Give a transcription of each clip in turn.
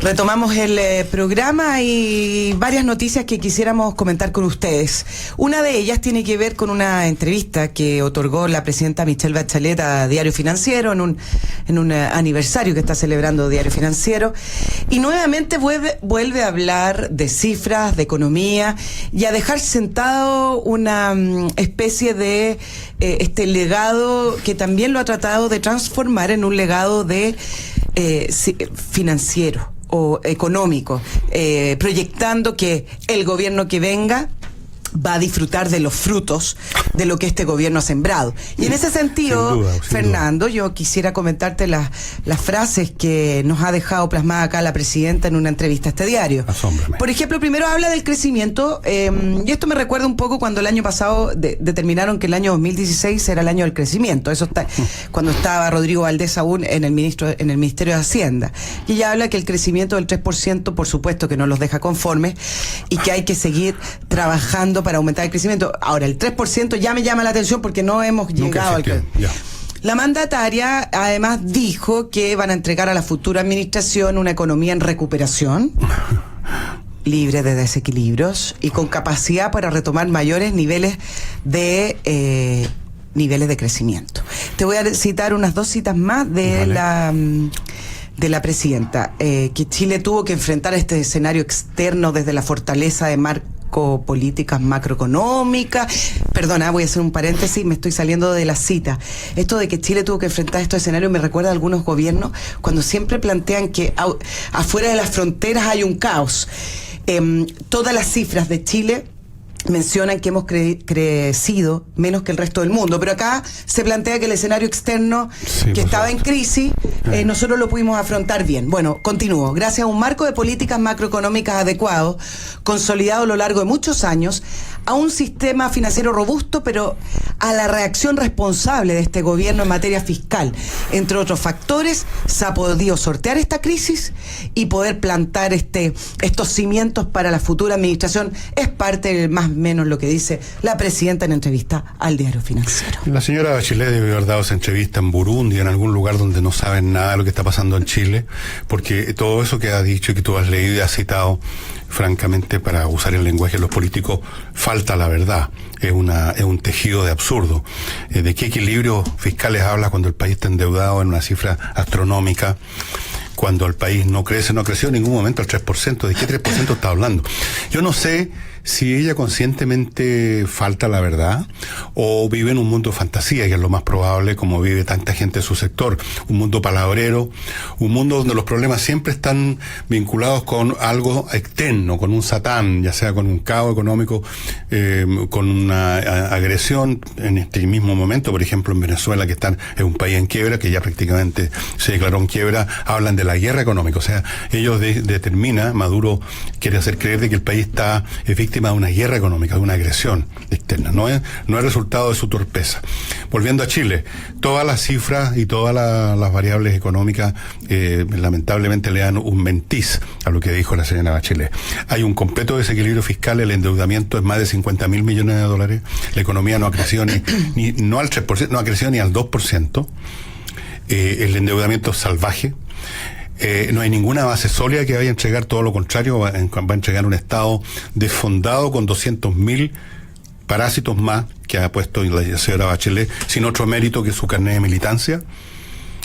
Retomamos el programa y varias noticias que quisiéramos comentar con ustedes. Una de ellas tiene que ver con una entrevista que otorgó la presidenta Michelle Bachelet a Diario Financiero en un aniversario que está celebrando Diario Financiero, y nuevamente vuelve a hablar de cifras, de economía, y a dejar sentado una especie de este legado que también lo ha tratado de transformar en un legado de financiero o económico, proyectando que el gobierno que venga va a disfrutar de los frutos de lo que este gobierno ha sembrado. Y en ese sentido, sin duda. Fernando, yo quisiera comentarte las frases que nos ha dejado plasmada acá la presidenta en una entrevista a este diario. Asómbrame. Por ejemplo, primero habla del crecimiento, y esto me recuerda un poco cuando el año pasado determinaron que el año 2016 era el año del crecimiento. Eso está cuando estaba Rodrigo Valdés aún en el Ministerio de Hacienda. Y ella habla que el crecimiento del 3%, por supuesto que no los deja conformes, y que hay que seguir trabajando para aumentar el crecimiento. Ahora, el 3% ya me llama la atención porque no hemos llegado al crecimiento. La mandataria además dijo que van a entregar a la futura administración una economía en recuperación, libre de desequilibrios y con capacidad para retomar mayores niveles de crecimiento. Te voy a citar unas dos citas más de la presidenta, que Chile tuvo que enfrentar este escenario externo desde la fortaleza de políticas macroeconómicas. Perdona, voy a hacer un paréntesis, me estoy saliendo de la cita. Esto de que Chile tuvo que enfrentar estos escenarios me recuerda a algunos gobiernos cuando siempre plantean que afuera de las fronteras hay un caos. Todas las cifras de Chile mencionan que hemos crecido menos que el resto del mundo, pero acá se plantea que el escenario externo que estaba en crisis, nosotros lo pudimos afrontar bien. Bueno, continúo. Gracias a un marco de políticas macroeconómicas adecuado, consolidado a lo largo de muchos años, a un sistema financiero robusto, pero a la reacción responsable de este gobierno en materia fiscal, entre otros factores, se ha podido sortear esta crisis y poder plantar estos cimientos para la futura administración. Es parte del más o menos lo que dice la presidenta en entrevista al Diario Financiero. La señora Bachelet debe haber dado esa entrevista en Burundi, en algún lugar donde no saben nada de lo que está pasando en Chile, porque todo eso que ha dicho y que tú has leído y has citado, francamente, para usar el lenguaje de los políticos, falta la verdad. Es un tejido de absurdo. ¿De qué equilibrios fiscales habla cuando el país está endeudado en una cifra astronómica? Cuando el país no creció en ningún momento al 3%. ¿De qué 3% está hablando? Yo no sé si ella conscientemente falta la verdad o vive en un mundo de fantasía, que es lo más probable, como vive tanta gente de su sector. Un mundo palabrero, un mundo donde los problemas siempre están vinculados con algo externo, con un satán, ya sea con un caos económico, con una agresión. En este mismo momento, por ejemplo, en Venezuela, que es un país en quiebra, que ya prácticamente se declaró en quiebra, hablan de la guerra económica. O sea, ellos determinan, Maduro quiere hacer creer de que el país es víctima de una guerra económica, de una agresión externa. No es resultado de su torpeza. Volviendo a Chile, todas las cifras y todas las variables económicas lamentablemente le dan un mentiz a lo que dijo la señora Bachelet. Hay un completo desequilibrio fiscal, el endeudamiento es más de 50.000 millones de dólares, la economía no ha crecido no al 3%, no ha crecido ni al 2%, el endeudamiento es salvaje. No hay ninguna base sólida que vaya a entregar, todo lo contrario, va a entregar un Estado desfondado con 200.000 parásitos más que ha puesto la señora Bachelet, sin otro mérito que su carnet de militancia.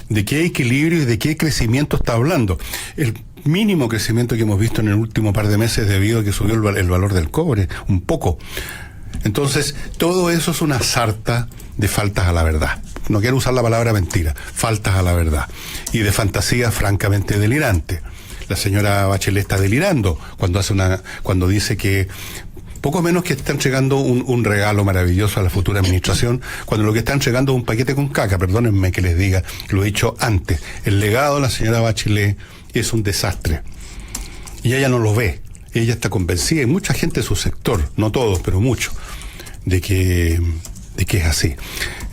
¿De qué equilibrio y de qué crecimiento está hablando? El mínimo crecimiento que hemos visto en el último par de meses debido a que subió el valor del cobre, un poco. Entonces, todo eso es una sarta de faltas a la verdad. No quiero usar la palabra mentira, faltas a la verdad. Y de fantasía francamente delirante. La señora Bachelet está delirando cuando dice que poco menos que está entregando un regalo maravilloso a la futura administración, cuando lo que está entregando es un paquete con caca. Perdónenme que les diga, lo he dicho antes. El legado de la señora Bachelet es un desastre. Y ella no lo ve. Ella está convencida, y mucha gente de su sector, no todos, pero muchos, de que es así.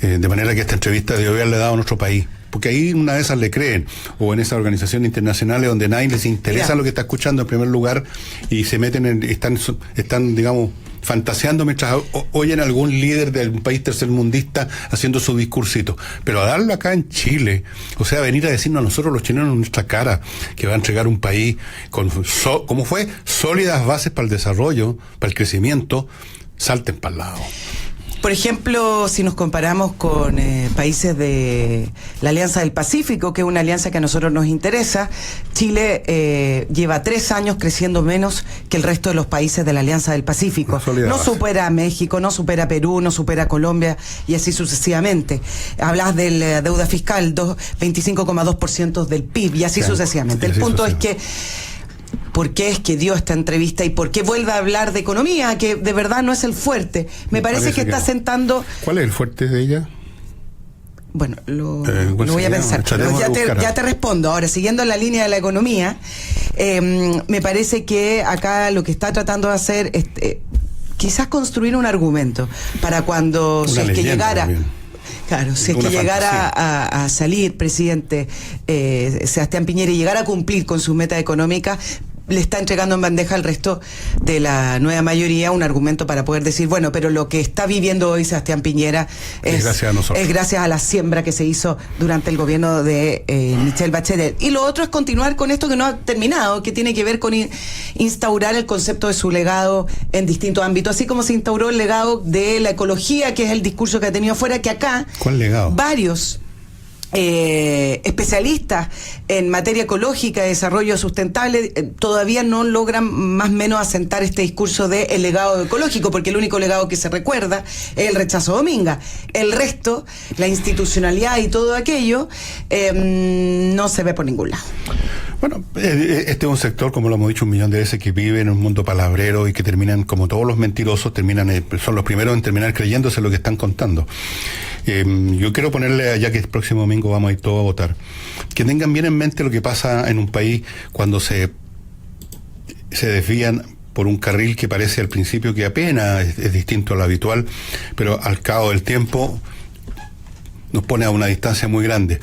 De manera que esta entrevista debe haberle dado a nuestro país. Porque ahí una de esas le creen, o en esas organizaciones internacionales donde nadie les interesa lo que está escuchando en primer lugar, y se meten están digamos, fantaseando mientras oyen a algún líder de un país tercermundista haciendo su discursito. Pero a darlo acá en Chile, o sea, venir a decirnos a nosotros los chilenos en nuestra cara que va a entregar un país con, ¿cómo fue? Sólidas bases para el desarrollo, para el crecimiento, salten para el lado. Por ejemplo, si nos comparamos con países de la Alianza del Pacífico, que es una alianza que a nosotros nos interesa, Chile lleva 3 años creciendo menos que el resto de los países de la Alianza del Pacífico. No supera a México, no supera a Perú, no supera a Colombia y así sucesivamente. Hablas de la deuda fiscal, 25,2% del PIB y así sucesivamente. El punto es que ¿por qué es que dio esta entrevista y por qué vuelve a hablar de economía, que de verdad no es el fuerte? Me parece que está sentando... ¿Cuál es el fuerte de ella? Bueno, lo voy a pensar. Pero ya te respondo. Ahora, siguiendo la línea de la economía, me parece que acá lo que está tratando de hacer es quizás construir un argumento para cuando si es que llegara... Claro, si es que llegara a salir presidente Sebastián Piñera y llegara a cumplir con su meta económica, le está entregando en bandeja al resto de la nueva mayoría un argumento para poder decir, bueno, pero lo que está viviendo hoy Sebastián Piñera es gracias a la siembra que se hizo durante el gobierno de Michelle Bachelet. Y lo otro es continuar con esto que no ha terminado, que tiene que ver con instaurar el concepto de su legado en distintos ámbitos, así como se instauró el legado de la ecología, que es el discurso que ha tenido afuera, que acá ¿cuál legado? Varios especialistas en materia ecológica, de desarrollo sustentable, todavía no logran más o menos asentar este discurso de el legado ecológico, porque el único legado que se recuerda es el rechazo a Dominga. El resto, la institucionalidad y todo aquello, no se ve por ningún lado. Bueno, este es un sector, como lo hemos dicho 1 millón de veces, que vive en un mundo palabrero y que terminan, como todos los mentirosos, son los primeros en terminar creyéndose lo que están contando. Yo quiero ponerle, ya que el próximo domingo vamos a ir todos a votar, que tengan bien en mente lo que pasa en un país cuando se desvían por un carril que parece al principio que apenas es distinto a lo habitual, pero al cabo del tiempo nos pone a una distancia muy grande.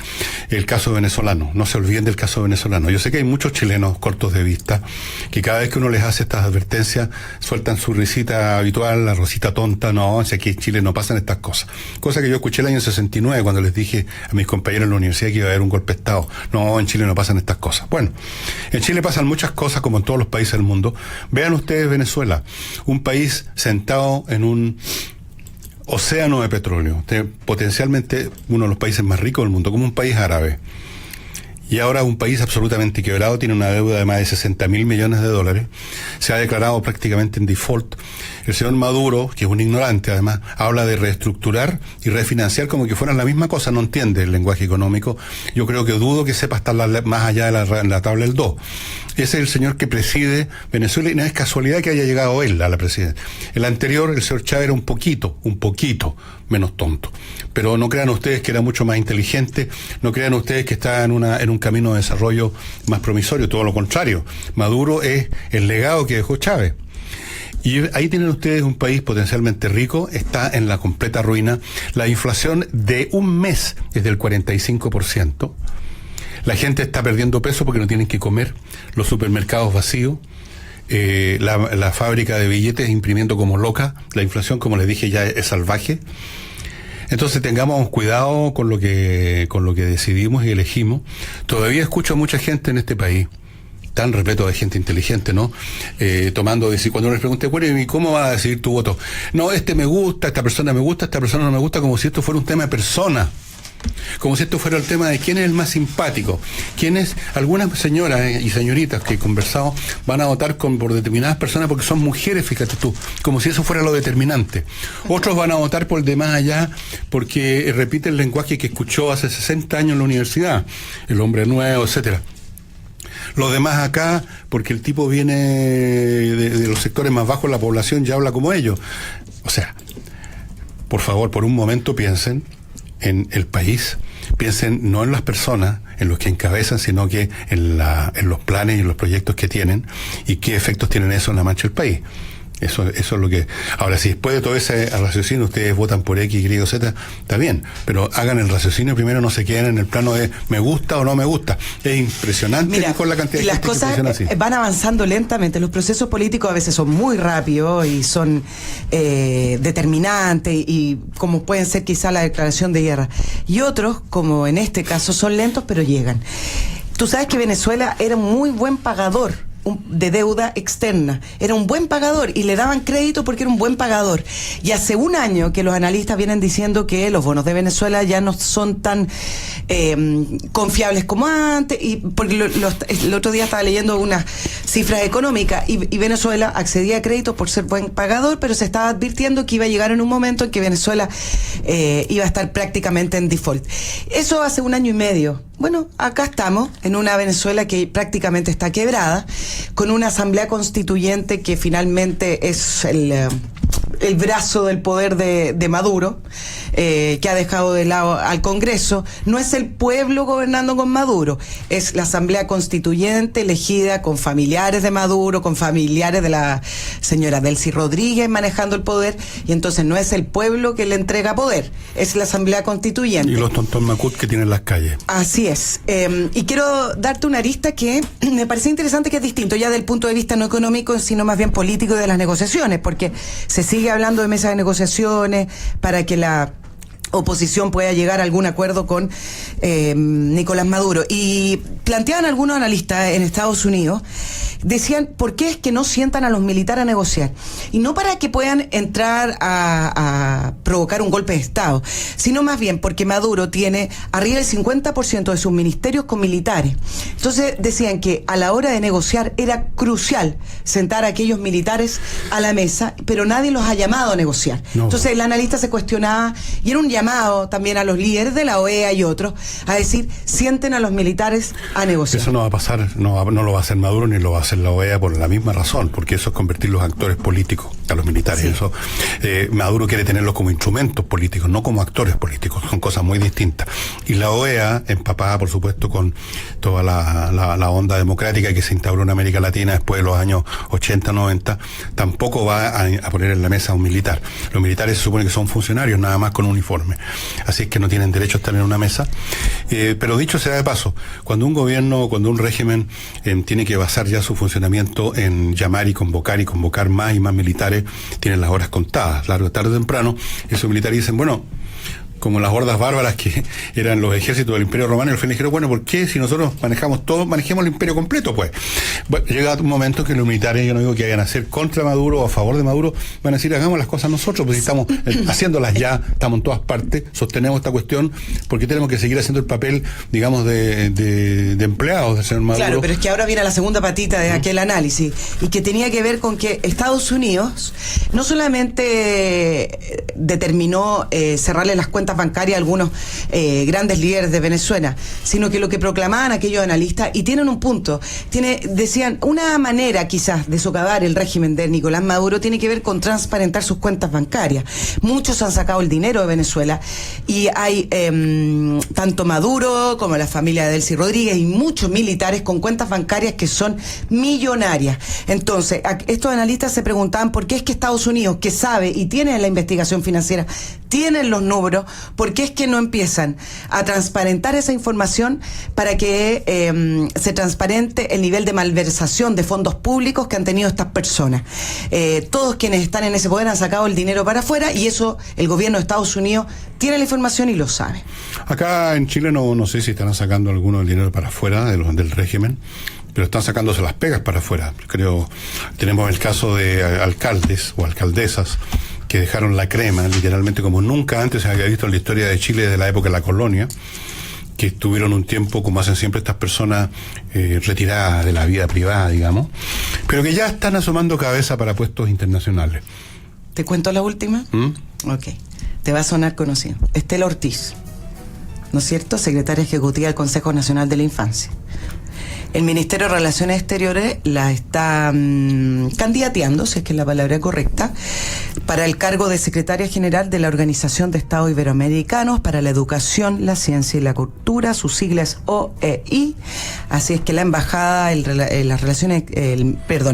El caso venezolano, no se olviden del caso venezolano. Yo sé que hay muchos chilenos cortos de vista que cada vez que uno les hace estas advertencias sueltan su risita habitual, la rosita tonta. No, si aquí en Chile no pasan estas cosas. Cosa que yo escuché el año 69 cuando les dije a mis compañeros en la universidad que iba a haber un golpe de Estado. No, en Chile no pasan estas cosas. Bueno, en Chile pasan muchas cosas como en todos los países del mundo. Vean ustedes Venezuela, un país sentado en un océano de petróleo, potencialmente uno de los países más ricos del mundo, como un país árabe. Y ahora un país absolutamente quebrado, tiene una deuda de más de 60.000 millones de dólares, se ha declarado prácticamente en default. El señor Maduro, que es un ignorante además, habla de reestructurar y refinanciar como que fueran la misma cosa, no entiende el lenguaje económico. Yo creo que dudo que sepa estar más allá de la tabla del 2. Ese es el señor que preside Venezuela y no es casualidad que haya llegado él a la presidencia. El anterior, el señor Chávez, era un poquito menos tonto. Pero no crean ustedes que era mucho más inteligente, no crean ustedes que está en un camino de desarrollo más promisorio, todo lo contrario. Maduro es el legado que dejó Chávez. Y ahí tienen ustedes un país potencialmente rico, está en la completa ruina. La inflación de un mes es del 45%. La gente está perdiendo peso porque no tienen que comer, los supermercados vacíos, la fábrica de billetes imprimiendo como loca, la inflación, como les dije, ya es salvaje. Entonces tengamos cuidado con lo que decidimos y elegimos. Todavía escucho a mucha gente en este país, tan repleto de gente inteligente, ¿no? Tomando decir, cuando les pregunté, bueno, ¿y cómo vas a decidir tu voto? No, este me gusta, esta persona me gusta, esta persona no me gusta, como si esto fuera un tema de persona. Como si esto fuera el tema de quién es el más simpático, algunas señoras y señoritas que he conversado van a votar por determinadas personas porque son mujeres, fíjate tú, como si eso fuera lo determinante. Otros van a votar por el de más allá porque repite el lenguaje que escuchó hace 60 años en la universidad, el hombre nuevo, etcétera. Los demás acá, porque el tipo viene de los sectores más bajos de la población, ya habla como ellos. O sea, por favor, por un momento piensen en el país, piensen no en las personas, en los que encabezan, sino que en los planes y en los proyectos que tienen y qué efectos tienen eso en la marcha del país. Eso es lo que... Ahora, si después de todo ese raciocinio ustedes votan por X, Y o Z, está bien, pero hagan el raciocinio primero, no se queden en el plano de me gusta o no me gusta. Es impresionante. Mira, con la cantidad de las gente que cosas funciona así. van avanzando lentamente. Los procesos políticos a veces son muy rápidos y son determinantes, y como pueden ser quizá la declaración de guerra. Y otros, como en este caso, son lentos pero llegan. Tú sabes que Venezuela era un muy buen pagador de deuda externa, era un buen pagador y le daban crédito porque era un buen pagador, y hace un año que los analistas vienen diciendo que los bonos de Venezuela ya no son tan confiables como antes, y porque el otro día estaba leyendo unas cifras económicas y Venezuela accedía a créditos por ser buen pagador, pero se estaba advirtiendo que iba a llegar en un momento en que Venezuela iba a estar prácticamente en default. Eso hace un año y medio. Bueno, acá estamos, en una Venezuela que prácticamente está quebrada, con una asamblea constituyente que finalmente es el brazo del poder de Maduro, que ha dejado de lado al Congreso. No es el pueblo gobernando con Maduro, es la asamblea constituyente elegida con familiares de Maduro, con familiares de la señora Delcy Rodríguez manejando el poder, y entonces no es el pueblo que le entrega poder, es la asamblea constituyente. Y los tontón macut que tienen las calles. Así es. Y quiero darte una arista que me parece interesante, que es distinto ya del punto de vista no económico, sino más bien político, de las negociaciones, porque se sigue hablando de mesas de negociaciones para que la oposición pueda llegar a algún acuerdo con Nicolás Maduro. Y planteaban algunos analistas en Estados Unidos, decían, ¿por qué es que no sientan a los militares a negociar? Y no para que puedan entrar a provocar un golpe de Estado, sino más bien porque Maduro tiene arriba del 50% de sus ministerios con militares. Entonces decían que a la hora de negociar era crucial sentar a aquellos militares a la mesa, pero nadie los ha llamado a negociar. No. Entonces el analista se cuestionaba, y era un llamado también a los líderes de la OEA y otros a decir, sienten a los militares a negociar. Eso no va a pasar, no lo va a hacer Maduro ni lo va a hacer la OEA por la misma razón, porque eso es convertir los actores políticos a los militares. Sí. Eso Maduro quiere tenerlos como instrumentos políticos, no como actores políticos, son cosas muy distintas. Y la OEA, empapada por supuesto con toda la onda democrática que se instauró en América Latina después de los años 80, 90, tampoco va a poner en la mesa a un militar. Los militares se supone que son funcionarios nada más con uniforme, así es que no tienen derecho a estar en una mesa. Pero dicho sea de paso, cuando un gobierno, cuando un régimen tiene que basar ya su funcionamiento en llamar y convocar más y más militares, tienen las horas contadas, largo, tarde o temprano, esos militares dicen, bueno, como las hordas bárbaras que eran los ejércitos del Imperio Romano, y al fin dijeron, bueno, ¿por qué si nosotros manejamos todo, manejemos el imperio completo, pues? Bueno, llega un momento que los militares, yo no digo que vayan a hacer contra Maduro o a favor de Maduro, van a decir, hagamos las cosas nosotros, pues si estamos haciéndolas ya, estamos en todas partes, sostenemos esta cuestión, porque tenemos que seguir haciendo el papel, digamos, de empleados del señor Maduro. Claro, pero es que ahora viene la segunda patita de aquel análisis, y que tenía que ver con que Estados Unidos no solamente determinó cerrarle las cuentas bancarias a algunos grandes líderes de Venezuela, sino que lo que proclamaban aquellos analistas, y tienen un punto, decían, una manera quizás de socavar el régimen de Nicolás Maduro tiene que ver con transparentar sus cuentas bancarias. Muchos han sacado el dinero de Venezuela, y hay tanto Maduro como la familia de Delcy Rodríguez y muchos militares con cuentas bancarias que son millonarias. Entonces, estos analistas se preguntaban por qué es que Estados Unidos, que sabe y tiene la investigación financiera, tienen los números, ¿por qué es que no empiezan a transparentar esa información para que se transparente el nivel de malversación de fondos públicos que han tenido estas personas? Todos quienes están en ese poder han sacado el dinero para afuera, y eso el gobierno de Estados Unidos tiene la información y lo sabe. Acá en Chile no sé si están sacando alguno del dinero para afuera del régimen, pero están sacándose las pegas para afuera. Creo, tenemos el caso de alcaldes o alcaldesas que dejaron la crema, literalmente como nunca antes se había visto en la historia de Chile desde la época de la colonia, que estuvieron un tiempo, como hacen siempre estas personas, retiradas de la vida privada, digamos, pero que ya están asomando cabeza para puestos internacionales. ¿Te cuento la última? Ok, te va a sonar conocido. Estela Ortiz, ¿no es cierto?, secretaria ejecutiva del Consejo Nacional de la Infancia. El Ministerio de Relaciones Exteriores la está candidateando, si es que es la palabra correcta, para el cargo de secretaria general de la Organización de Estados Iberoamericanos para la Educación, la Ciencia y la Cultura, sus siglas OEI. Así es que la embajada, el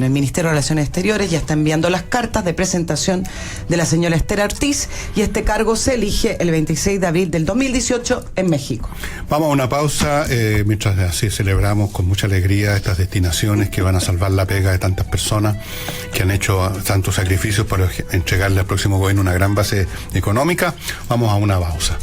Ministerio de Relaciones Exteriores ya está enviando las cartas de presentación de la señora Esther Ortiz, y este cargo se elige el 26 de abril del 2018 en México. Vamos a una pausa, mientras así celebramos con mucha alegría estas destinaciones que van a salvar la pega de tantas personas que han hecho tantos sacrificios para entregarle al próximo gobierno una gran base económica. Vamos a una pausa.